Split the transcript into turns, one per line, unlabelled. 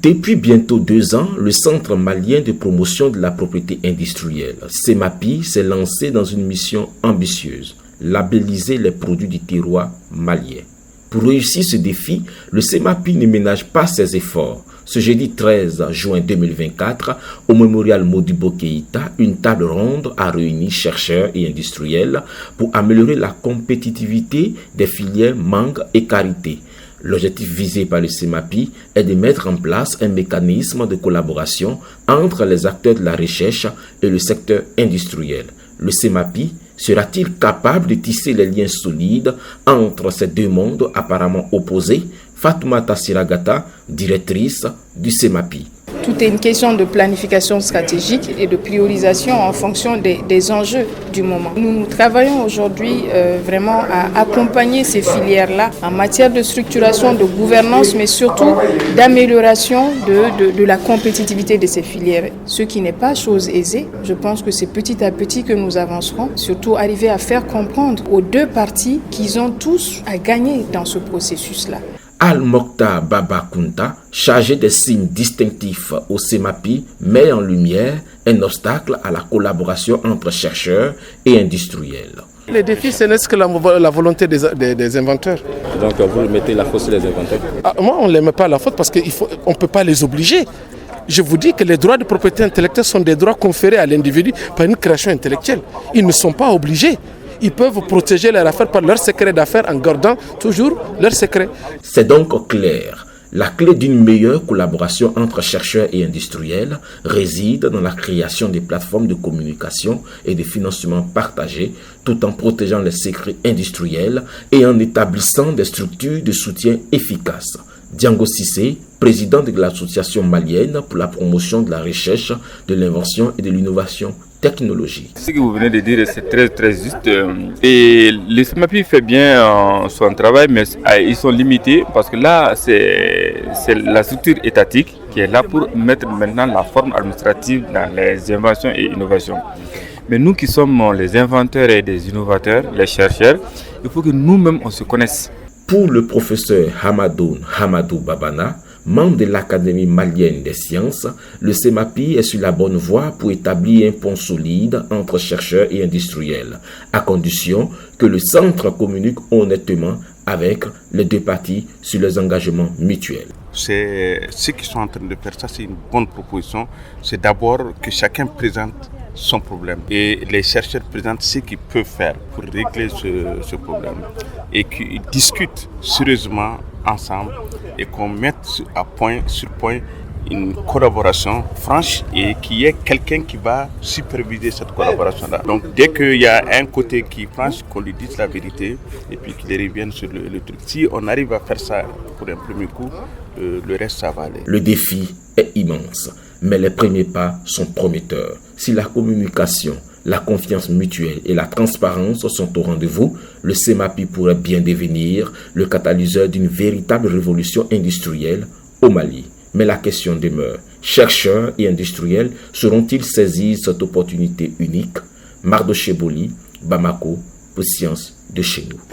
Depuis bientôt 2 ans, le Centre malien de promotion de la propriété industrielle, CEMAPI, s'est lancé dans une mission ambitieuse, labelliser les produits du terroir malien. Pour réussir ce défi, le CEMAPI ne ménage pas ses efforts. Ce jeudi 13 juin 2024, au mémorial Modibo Keïta, une table ronde a réuni chercheurs et industriels pour améliorer la compétitivité des filières mangue et karité. L'objectif visé par le CEMAPI est de mettre en place un mécanisme de collaboration entre les acteurs de la recherche et le secteur industriel. Le CEMAPI sera-t-il capable de tisser les liens solides entre ces deux mondes apparemment opposés? Fatoumata Siragata, directrice du CEMAPI.
Tout est une question de planification stratégique et de priorisation en fonction des enjeux du moment. Nous travaillons aujourd'hui vraiment à accompagner ces filières-là en matière de structuration, de gouvernance, mais surtout d'amélioration de la compétitivité de ces filières. Ce qui n'est pas chose aisée. Je pense que c'est petit à petit que nous avancerons, surtout arriver à faire comprendre aux deux parties qu'ils ont tous à gagner dans ce processus-là.
Al-Mokhtar Baba Kunta, chargé des signes distinctifs au CEMAPI, met en lumière un obstacle à la collaboration entre chercheurs et industriels.
Le défi, ce n'est que la volonté des inventeurs.
Donc vous mettez la faute sur les inventeurs?
Moi, on ne les met pas à la faute parce qu'on ne peut pas les obliger. Je vous dis que les droits de propriété intellectuelle sont des droits conférés à l'individu par une création intellectuelle. Ils ne sont pas obligés. Ils peuvent protéger leurs affaires par leur secret d'affaires en gardant toujours leur secret.
C'est donc clair. La clé d'une meilleure collaboration entre chercheurs et industriels réside dans la création des plateformes de communication et de financement partagés, tout en protégeant les secrets industriels et en établissant des structures de soutien efficaces. Diango Cissé, président de l'association malienne pour la promotion de la recherche, de l'invention et de l'innovation technologique.
Ce que vous venez de dire, c'est très juste. Et le CEMAPI fait bien son travail, mais ils sont limités parce que là, c'est la structure étatique qui est là pour mettre maintenant la forme administrative dans les inventions et innovations. Mais nous qui sommes les inventeurs et des innovateurs, les chercheurs, il faut que nous-mêmes on se connaisse.
Pour le professeur Hamadou Babana, membre de l'Académie malienne des sciences, le CEMAPI est sur la bonne voie pour établir un pont solide entre chercheurs et industriels, à condition que le centre communique honnêtement avec les deux parties sur les engagements mutuels.
C'est ceux qui sont en train de faire ça, c'est une bonne proposition. C'est d'abord que chacun présente son problème et les chercheurs présentent ce qu'ils peuvent faire pour régler ce problème et qu'ils discutent sérieusement ensemble et qu'on mette sur point une collaboration franche et qu'il y ait quelqu'un qui va superviser cette collaboration-là. Donc dès qu'il y a un côté qui est franche, qu'on lui dise la vérité et puis qu'il revienne sur le truc. Si on arrive à faire ça pour un premier coup, le reste ça va aller.
Le défi est immense, mais les premiers pas sont prometteurs. Si la communication, la confiance mutuelle et la transparence sont au rendez-vous, le CEMAPI pourrait bien devenir le catalyseur d'une véritable révolution industrielle au Mali. Mais la question demeure, chercheurs et industriels sauront-ils saisir cette opportunité unique? Mardo Cheboli, Bamako, pour Sciences de chez nous.